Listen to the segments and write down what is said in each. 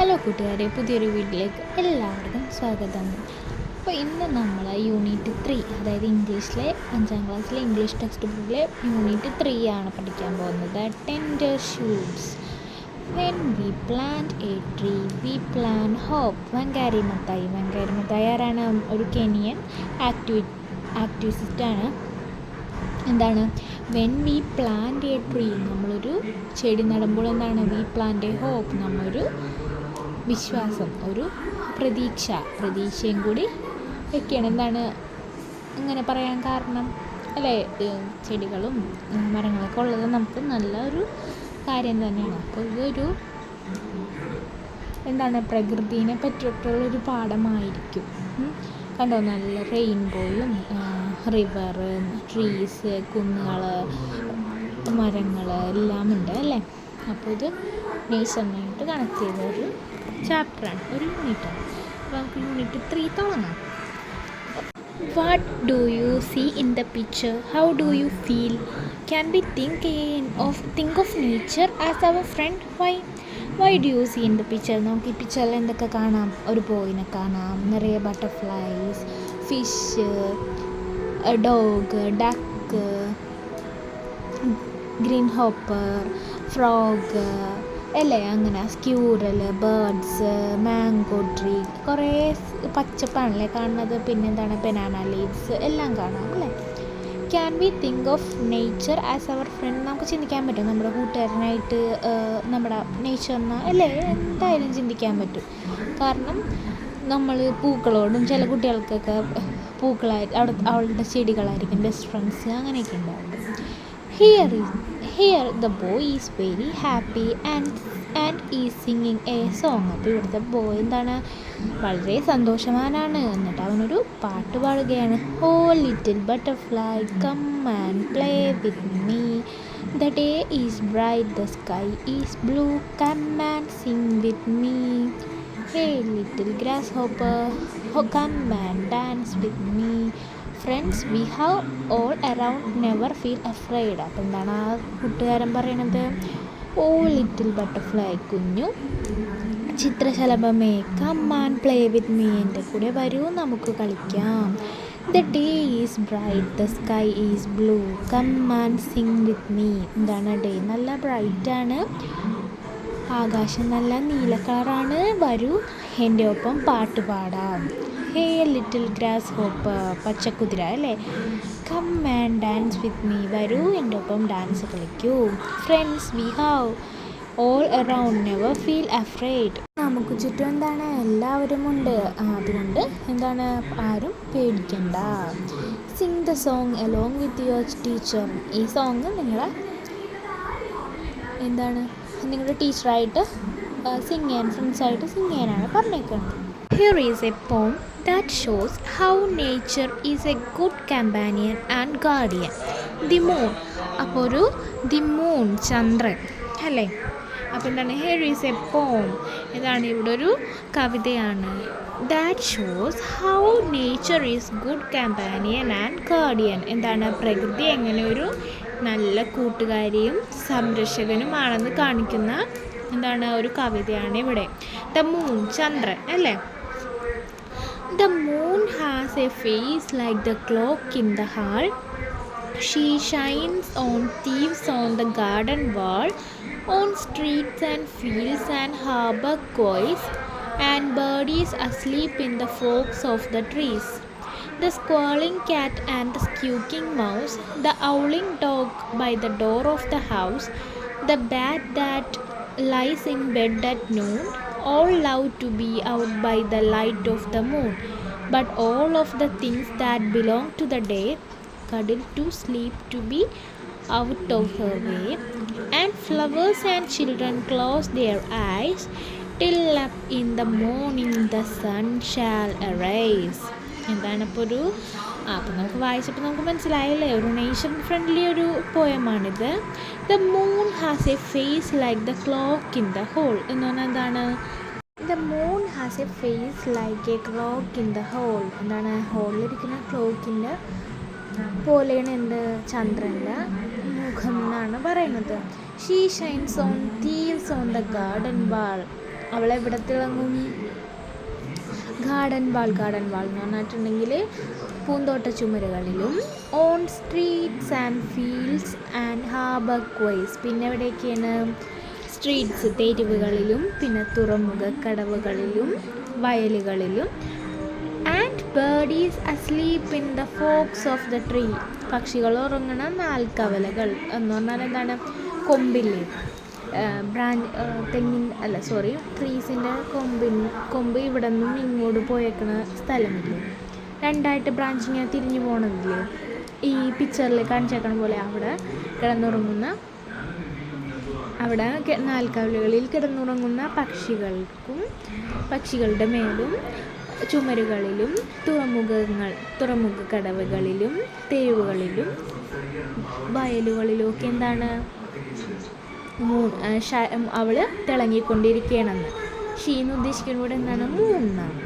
Hello കൂട്ടുകാരെ, പുതിയൊരു വീഡിയോയിലേക്ക് എല്ലാവർക്കും സ്വാഗതം. അപ്പോൾ ഇന്ന് നമ്മൾ യൂണിറ്റ് 3, അതായത് ഇംഗ്ലീഷിലെ 5ാം ക്ലാസ്സിലെ ഇംഗ്ലീഷ് ടെക്സ്റ്റ് ബുക്കിലെ യൂണിറ്റ് 3 ആണ് പഠിക്കാൻ പോകുന്നത്. Tender shoots. When we plant a tree we plan hope. Wangari Maathai ആരാണ്? ഒരു കെനിയൻ ആക്ടിവിസ്റ്റാണ്. എന്താണ്? When we plant a tree, നമ്മളൊരു ചെടി നടുമ്പോൾ എന്താണ്? വി പ്ലാന്റ് എ ഹോപ്പ്, നമ്മളൊരു വിശ്വാസം, ഒരു പ്രതീക്ഷയും കൂടി വെക്കുകയാണ്. എന്താണ് അങ്ങനെ പറയാൻ കാരണം? അല്ലേ, ചെടികളും മരങ്ങളൊക്കെ ഉള്ളത് നമുക്ക് നല്ലൊരു കാര്യം തന്നെയാണ്. അപ്പോൾ ഇതൊരു എന്താണ്, പ്രകൃതിയെ പറ്റിയിട്ടുള്ളൊരു പാഠമായിരിക്കും. കണ്ടോ, നല്ല റെയിൻബോയും റിവർ, ട്രീസ്, കുന്നുകൾ, മരങ്ങൾ എല്ലാം ഉണ്ട് അല്ലേ. അപ്പോൾ ഇത് നേച്ചറിനായിട്ട് കണക്ട് ചെയ്തൊരു ചാപ്റ്ററാണ്, ഒരു യൂണിറ്റാണ്. അപ്പോൾ നമുക്ക് യൂണിറ്റ് 3 തുടങ്ങാം. What do you see in the picture? How do you feel? Can we think of nature as our friend? Why do you see in the picture? നമുക്ക് ഈ പിക്ചറിൽ എന്തൊക്കെ കാണാം? ഒരു ബോയിനെ കാണാം, നിറയെ butterflies, fish, dog, duck, green hopper, frog അല്ലേ, അങ്ങനെ സ്ക്യൂറൽ, ബേർഡ്സ്, മാംഗോ ട്രീ, കുറേ പച്ചപ്പാണല്ലേ കാണുന്നത്. പിന്നെന്താണ്, ബനാന ലീവ്സ് എല്ലാം കാണാം അല്ലേ. Can we think of nature as our friend? നമുക്ക് ചിന്തിക്കാൻ പറ്റും നമ്മുടെ കൂട്ടുകാരനായിട്ട് നമ്മുടെ നേച്ചറിനെ അല്ലേ, എന്തായാലും ചിന്തിക്കാൻ പറ്റും. കാരണം നമ്മൾ പൂക്കളോടും, ചില കുട്ടികൾക്കൊക്കെ അവളുടെ ചെടികളായിരിക്കും ബെസ്റ്റ് ഫ്രണ്ട്സ്, അങ്ങനെയൊക്കെ ഉണ്ടാവും. Here the boy is very happy and is singing a song. അപ്പോൾ ഇവിടുത്തെ ബോയ് എന്താണ്, വളരെ സന്തോഷവാനാണ്. എന്നിട്ട് അവനൊരു പാട്ട് പാടുകയാണ്. Oh little butterfly, come and play with me. The day is bright, the sky is blue, come and sing with me. Hey little grasshopper, come and dance with me. Friends we have all around, never feel afraid. അപ്പം എന്താണ് ആ കൂട്ടുകാരൻ പറയണത്? ഓ little butterfly, കുഞ്ഞു ചിത്രശലഭമേ, come and play with me, എൻ്റെ കൂടെ വരൂ, നമുക്ക് കളിക്കാം. The day is bright, the sky is blue, come and sing with me. എന്താണ്? ഡേ നല്ല ബ്രൈറ്റാണ്, ആകാശം നല്ല നീല കളറാണ്, വരൂ എൻ്റെ ഒപ്പം പാട്ട് പാടാം. ഹേ ലിറ്റിൽ ഗ്രാസ് ഹോപ്പർ, പച്ചക്കുതിര അല്ലേ, come and dance with me, വരൂ എൻ്റെ ഒപ്പം ഡാൻസ് കളിക്കൂ. Friends we have all around, never feel afraid. നമുക്ക് ചുറ്റും എന്താണ്, എല്ലാവരും ഉണ്ട്, അതുകൊണ്ട് എന്താണ്, ആരും പേടിക്കണ്ട. Sing the song along with your teacher. ഈ സോങ് നിങ്ങളുടെ ടീച്ചറായിട്ട് സിംഗ് ചെയ്യാൻ, ഫ്രണ്ട്സായിട്ട് സിംഗ് ചെയ്യാനാണ് പറഞ്ഞേക്കുന്നത്. Here is a poem that shows how nature is a good companion and guardian. The moon. അപ്പോൾ ഒരു ദി മൂൺ, ചന്ദ്രൻ അല്ലേ. അപ്പോൾ എന്താണ്, here is a poem, ഇതാണ് ഇവിടെ ഒരു കവിതയാണ്. That shows how nature is good companion and guardian. എന്താണ്, പ്രകൃതി എങ്ങനെ ഒരു നല്ല കൂട്ടുകാരിയും സംരക്ഷകനുമാണെന്ന് കാണിക്കുന്ന എന്താണ്, ഒരു കവിതയാണ് ഇവിടെ. ദ മൂൺ, ചന്ദ്രൻ അല്ലേ. The moon has a face like the clock in the hall. She shines on thieves on the garden wall, on streets and fields and harbor quays, and birdies asleep in the forks of the trees. The squalling cat and the squeaking mouse, the owling dog by the door of the house, the bat that lies in bed at noon, all love to be out by the light of the moon. But all of the things that belong to the day cuddle to sleep to be out of her way. And flowers and children close their eyes till up in the morning the sun shall arise. എന്താണ് ഇപ്പോൾ അപ്പോൾ നമുക്ക് വായിച്ചപ്പോൾ നമുക്ക് മനസ്സിലായില്ലേ, ഒരു nature friendly ഒരു പോയമാണിത്. The moon has a face like the clock in the hall എന്ന് പറഞ്ഞാൽ എന്താണ്, the moon has a face like a clock in the hall. എന്താണ്, ഹോളിലിരിക്കുന്ന ക്ലോക്കിൻ്റെ പോലെയാണ് എന്ത്, ചന്ദ്രൻ്റെ മുഖം എന്നാണ് പറയുന്നത്. She shines on thieves on the garden wall. അവളെവിടെ തിളങ്ങും? ഗാർഡൻ വാൾ എന്ന് പറഞ്ഞിട്ടുണ്ടെങ്കിൽ പൂന്തോട്ട ചുമരുകളിലും, on streets and fields and harbour quays, പിന്നെ എവിടെയൊക്കെയാണ്? സ്ട്രീറ്റ്സ് തെരുവുകളിലും, പിന്നെ തുറമുഖ കടവുകളിലും, വയലുകളിലും. And bird is asleep in the forks of the tree, പക്ഷികൾ ഉറങ്ങണ നാൽക്കവലകൾ എന്ന് പറഞ്ഞാൽ എന്താണ്? കൊമ്പില്ലേ, ട്രീസിൻ്റെ കൊമ്പ് ഇവിടെ നിന്നും ഇങ്ങോട്ട് പോയേക്കണ സ്ഥലമില്ലേ, രണ്ടായിട്ട് ബ്രാഞ്ചിങ് തിരിഞ്ഞു പോകണതില്ലേ, ഈ പിക്ചറിൽ കാണിച്ചേക്കണ പോലെ അവിടെ കിടന്നുറങ്ങുന്ന, അവിടെ നാൽക്കവലകളിൽ കിടന്നുറങ്ങുന്ന പക്ഷികളുടെ മേലും, ചുമരുകളിലും, തുറമുഖ കടവുകളിലും, തെരുവുകളിലും, വയലുകളിലും ഒക്കെ എന്താണ്? അവൾ തിളങ്ങിക്കൊണ്ടിരിക്കുകയാണെന്ന്. ഷീന്ന് ഉദ്ദേശിക്കുന്നത് എന്താണ്? മൂന്നാണ്.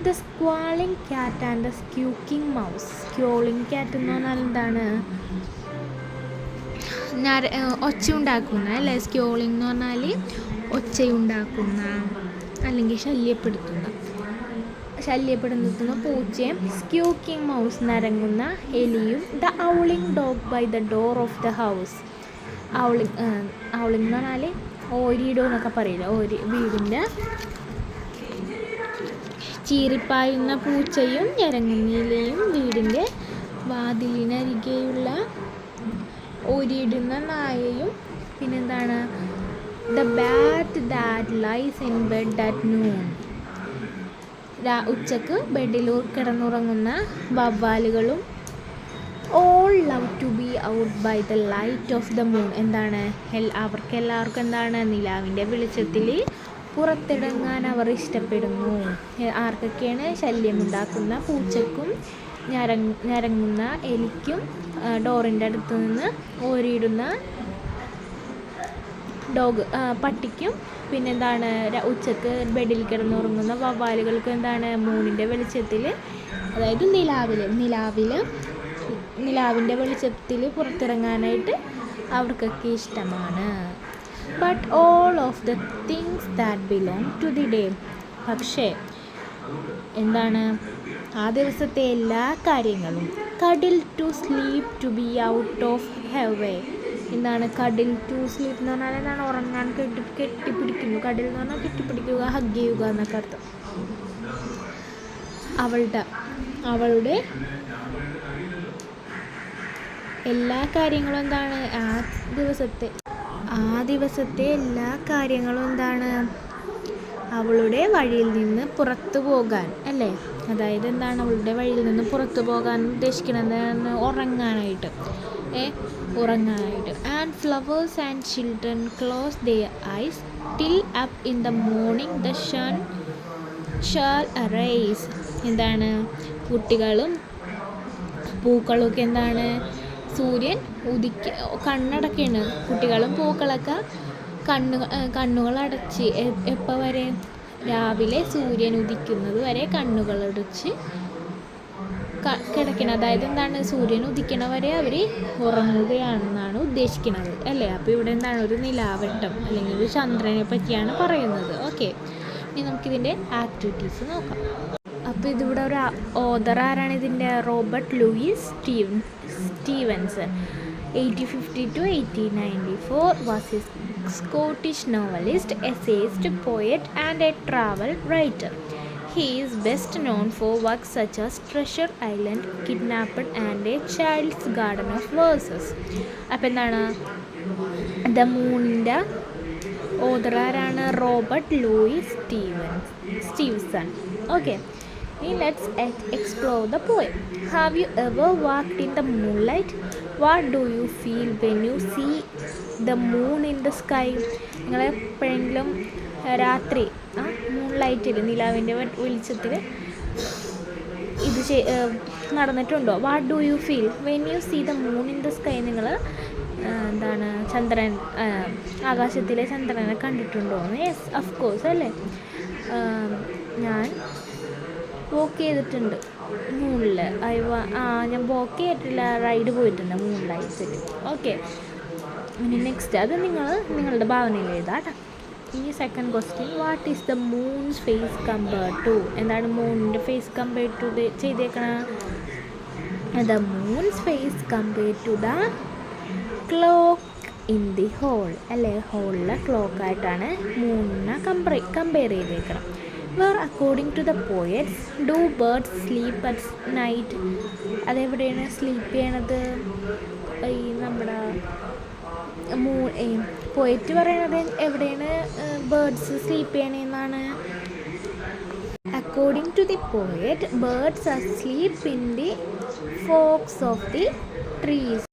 The squalling cat and the squeaking mouse. Squalling cat എന്ന് പറഞ്ഞാൽ എന്താണ്? ഒച്ചയുണ്ടാക്കുന്ന അല്ലേ? സ്ക്വാളിങ് എന്ന് പറഞ്ഞാൽ ഒച്ചയുണ്ടാക്കുന്ന അല്ലെങ്കിൽ ശല്യപ്പെടുത്തുന്ന പൂച്ചയും, സ്ക്യൂക്കിംഗ് മൗസ് നരങ്ങുന്ന എലിയും, the howling dog by the door of the house. Howling എന്ന് പറഞ്ഞാൽ ഓരിയിടോ എന്നൊക്കെ പറയില്ല, വീടിൻ്റെ ചീറിപ്പായുന്ന പൂച്ചയും ഞരങ്ങുന്ന എലിയും, വീടിൻ്റെ വാതിലിനരികെയുള്ള ഓരിയിടുന്ന നായയും, പിന്നെന്താണ്? The bat that lies in bed at noon. ഉച്ചക്ക് ബെഡിൽ കിടന്നുറങ്ങുന്ന വവ്വാലുകളും. All love to be out by the light of the moon. എന്താണ്? അവർക്കെല്ലാവർക്കും എന്താണ്? നിലാവിൻ്റെ വെളിച്ചത്തിൽ പുറത്തിറങ്ങാൻ അവർ ഇഷ്ടപ്പെടുന്നു. ആർക്കൊക്കെയാണ്? ശല്യമുണ്ടാക്കുന്ന പൂച്ചക്കും, ഞരങ്ങുന്ന എലിക്കും, ഡോറിൻ്റെ അടുത്ത് നിന്ന് ഓരിയിടുന്ന പട്ടിക്കും, പിന്നെന്താണ്? ഉച്ചക്ക് ബെഡിൽ കിടന്നുറങ്ങുന്ന വവ്വാലുകൾക്ക് എന്താണ്? മൂണിൻ്റെ വെളിച്ചത്തിൽ, അതായത് നിലാവിൻ്റെ വെളിച്ചത്തിൽ പുറത്തിറങ്ങാനായിട്ട് അവർക്കൊക്കെ ഇഷ്ടമാണ്. But all of the things that belong to the day. പക്ഷേ എന്താണ്? ആ ദിവസത്തെ എല്ലാ കാര്യങ്ങളും. Cuddle to sleep to be out of her way. എന്താണ് കഡിൽ ടു സ്ലീപ്പ് എന്ന് പറഞ്ഞാൽ? എന്താണ്? ഉറങ്ങാൻ കെട്ടിപ്പിടിക്കുന്നു. കഡിൽ എന്ന് പറഞ്ഞാൽ കെട്ടിപ്പിടിക്കുക, ഹഗ് ചെയ്യുക എന്നൊക്കെ അർത്ഥം. അവളുടെ എല്ലാ കാര്യങ്ങളും എന്താണ്? ആ ദിവസത്തെ എല്ലാ കാര്യങ്ങളും എന്താണ്? അവളുടെ വഴിയിൽ നിന്ന് പുറത്തു പോകാൻ അല്ലേ? അതായത് എന്താണ്? അവളുടെ വഴിയിൽ നിന്ന് പുറത്തു പോകാൻ ഉദ്ദേശിക്കുന്നത്? ഉറങ്ങാനായിട്ട്. And flowers and children close their eyes till up in the morning the sun shall arise. എന്താണ്? കുട്ടികളും പൂക്കളൊക്കെ എന്താണ്? സൂര്യൻ കണ്ണടക്കാണ്. കുട്ടികളും പൂക്കളൊക്കെ കണ്ണുകളടച്ച് എപ്പോൾ വരെ? രാവിലെ സൂര്യൻ ഉദിക്കുന്നത് വരെ കണ്ണുകളടച്ച് കിടക്കണം. അതായത് എന്താണ്? സൂര്യൻ ഉദിക്കണ വരെ അവർ ഉറങ്ങുകയാണെന്നാണ് ഉദ്ദേശിക്കുന്നത് അല്ലേ? അപ്പോൾ ഇവിടെ എന്താണ്? ഒരു നിലാവട്ടം അല്ലെങ്കിൽ ഒരു ചന്ദ്രനെ പറ്റിയാണ് പറയുന്നത്. ഓക്കെ, ഇനി നമുക്കിതിൻ്റെ ആക്ടിവിറ്റീസ് നോക്കാം. അപ്പോൾ ഇതിവിടെ ഒരു ഓതർ ആരാണ്? ഇതിൻ്റെ Robert Louis Stephenson. 1850 to 1894 was a Scottish novelist, essayist, poet and a travel writer. He is best known for works such as Treasure Island, Kidnapped and A Child's Garden of Verses. അപ്പോൾ എന്താണ്? The മൂണിൻ്റെ author ആരാണ്? Robert Louis Stevenson. Okay, let's explore the poem. Have you ever walked in the moonlight? What do you feel when you see the moon in the sky? നിങ്ങൾ എപ്പോഴെങ്കിലും രാത്രി മൂൺലൈറ്റിൽ, നിലാവിൻ്റെ വെളിച്ചത്തിൽ ഇത് നടന്നിട്ടുണ്ടോ? What do you feel when you see the moon in the sky? നിങ്ങൾ എന്താണ്? ആകാശത്തിലെ ചന്ദ്രനെ കണ്ടിട്ടുണ്ടോ? യെസ്, ഓഫ് കോഴ്സ് അല്ലേ. ഞാൻ വോക്ക് ചെയ്തിട്ടുണ്ട് മൂണിൽ. ഞാൻ വോക്ക് ചെയ്തിട്ടില്ല, റൈഡ് പോയിട്ടുണ്ട് മൂൺ ലൈറ്റ്സിൽ. ഓക്കെ, ഇനി നെക്സ്റ്റ് അത് നിങ്ങളുടെ ഭാവനയിൽ എഴുതാം കേട്ടോ. ഇനി second question, what is the moon's face compared to? എന്താണ് മൂണിൻ്റെ ഫേസ് കമ്പയർഡ് ടു ചെയ്തേക്കണ? The moon's face compared to the clock in the hall, അല്ലേ? ഹോളിലെ ക്ലോക്കായിട്ടാണ് മൂണിനെ കമ്പയർ ചെയ്തേക്കണം. Where according to the poet's do birds sleep at night? അതെവിടെയാണ് sleep ചെയ്യണത്? ഈ നമ്മുടെ പോയറ്റ് പറയണത് എവിടെയാണ് ബേർഡ്സ് സ്ലീപ്പ് ചെയ്യണമെന്നാണ്? According to the poet birds are sleep in the forks of the trees.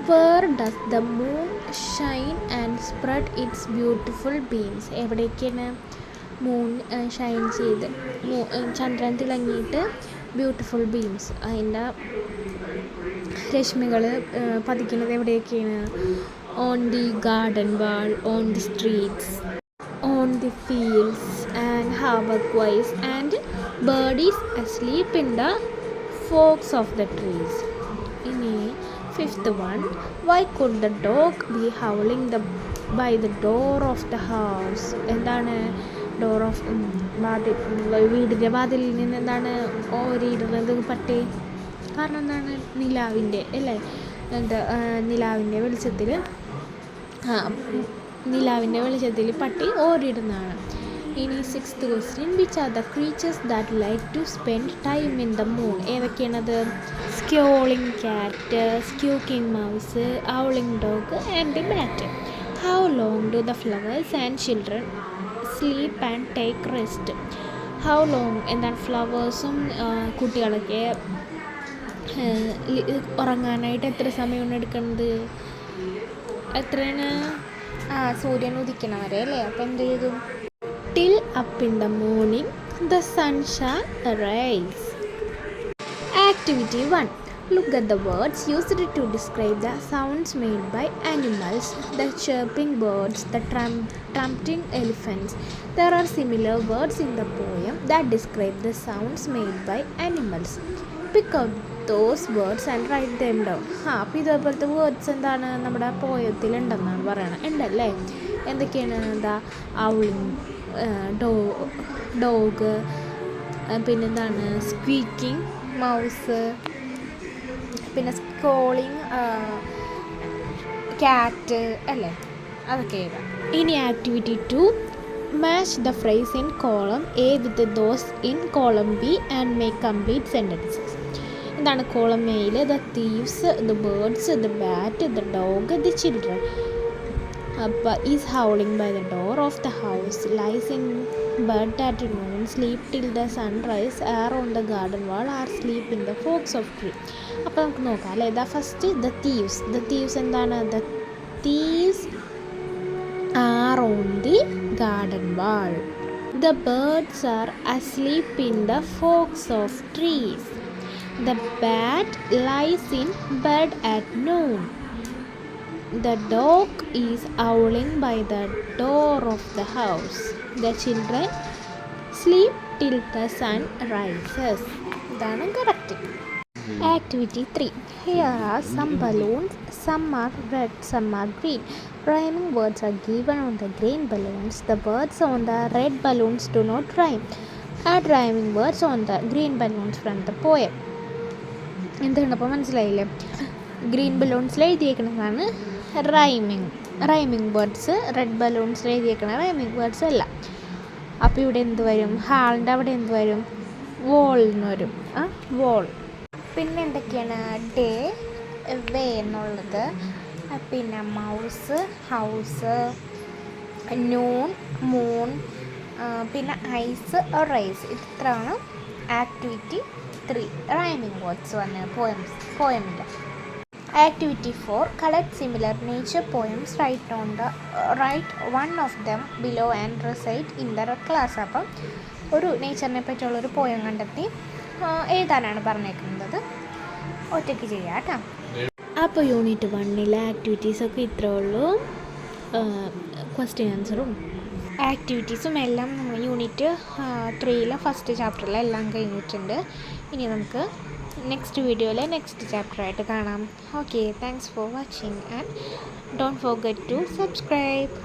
Where does the moon shine and spread its beautiful beams? എവിടേക്കാണ് moon shine ചെയ്ത് ചന്ദ്രൻ തിളങ്ങിയിട്ട് ബ്യൂട്ടിഫുൾ ബീംസ് അതിൻ്റെ രശ്മികൾ പതിക്കുന്നത് എവിടെയൊക്കെയാണ്? On the garden wall, on the streets, on the fields and ഹാവർക്ക് quays and bird is asleep in the forks of the trees. ഇനി fifth one, why could the dog be howling by the door of the house? എന്താണ് door of വീടിൻ്റെ വാതിലിൽ നിന്ന് എന്താണ് ഓരിയിടുന്നത് പട്ടി? കാരണം എന്താണ്? നിലാവിൻ്റെ, അല്ലേ? നിലാവിൻ്റെ വെളിച്ചത്തിൽ പട്ടി ഓരിടുന്നതാണ്. ഇനി sixth question, which are the creatures that like to spend time in the moon? ഏതൊക്കെയാണത്? Squalling cat, squeaking mouse, howling dog and bat. How long do the flowers and children sleep and take rest? How long എന്താണ് ഫ്ലവേഴ്സും കുട്ടികളൊക്കെ ഉറങ്ങാനായിട്ട് എത്ര സമയമാണ് എടുക്കുന്നത്? എത്രയാണ്? സൂര്യൻ ഉദിക്കണ വരെ, അല്ലേ? അപ്പോൾ എന്ത് ചെയ്തു? Till up in the morning the sun shall rise. Activity 1. Look at the words used to describe the sounds made by animals. The chirping birds, the trumpeting elephants. There are similar words in the poem that describe the sounds made by animals. Pick out those words and write them down. അപ്പോൾ ഇതേപോലത്തെ words എന്താണ് നമ്മുടെ പോയത്തിലുണ്ടെന്നാണ് പറയണത്. ഉണ്ടല്ലേ? എന്തൊക്കെയാണ്? എന്താ? Howling, dog, പിന്നെന്താണ്? Squeaking mouse, പിന്നെ സ്ക്രോളിങ് ക്യാറ്റ്, അല്ലേ? അതൊക്കെ എഴുതാം. ഇനി activity 2, match the phrase in column A with those in column B and make complete sentences. എന്താണ് കോളം എയിൽ? The thieves, the birds, the bat, the dog, the children. അപ്പോൾ is howling by the door of the house, lies in bed at noon, sleep till the sunrise, are on the garden wall, are sleep in the forks of tree. അപ്പോൾ നമുക്ക് നോക്കാം, അല്ലേ? The first the thieves എന്താണ്? The thieves are on the garden wall. The birds are asleep in the forks of trees. The bat lies in bed at noon. The dog is howling by the door of the house. The children sleep till the sun rises. ഇതാണ് correct. Activity 3. Here are some balloons. Some are red, some are green. Rhyming words are given on the green balloons. The words on the red balloons do not rhyme. Add rhyming words on the green balloons from the poem. എന്താണ് അപ്പോൾ മനസ്സിലായില്ലേ? Green ബലൂൺസിൽ എഴുതിയേക്കുന്നതാണ് rhyming words, red ബലൂൺസിൽ എഴുതിയേക്കണ rhyming words അല്ല. അപ്പോൾ ഇവിടെ എന്ത് വരും? ഹാളിൻ്റെ അവിടെ എന്ത് വരും? വോൾ എന്ന് വരും. വോൾ. പിന്നെ എന്തൊക്കെയാണ്? ഡേ, വേ എന്നുള്ളത്, പിന്നെ മൗസ്, ഹൗസ്, നൂൺ, മൂൺ, പിന്നെ ഐസ്, റൈസ്. ഇത്രയാണ് ആക്ടിവിറ്റി 3 റൈമിങ് വേർഡ്സ് വന്ന പോയമിൻ്റെ. Activity 4. Collect similar nature poems. Write one of them below and recite in the class. അപ്പം ഒരു നേച്ചറിനെ പറ്റിയുള്ളൊരു പോയം കണ്ടെത്തി എഴുതാനാണ് പറഞ്ഞേക്കുന്നത്. ഒറ്റയ്ക്ക് ചെയ്യാം കേട്ടോ. അപ്പോൾ യൂണിറ്റ് 1 ആക്ടിവിറ്റീസൊക്കെ ഇത്രേ ഉള്ളൂ. ക്വസ്റ്റ്യൻ ആൻസറും ആക്ടിവിറ്റീസും എല്ലാം നമ്മൾ യൂണിറ്റ് 3 ഫസ്റ്റ് ചാപ്റ്ററിലെല്ലാം കഴിഞ്ഞിട്ടുണ്ട്. ഇനി നമുക്ക് നെക്സ്റ്റ് വീഡിയോയിലെ നെക്സ്റ്റ് ചാപ്റ്ററായിട്ട് കാണാം. Okay, thanks for watching and don't forget to subscribe.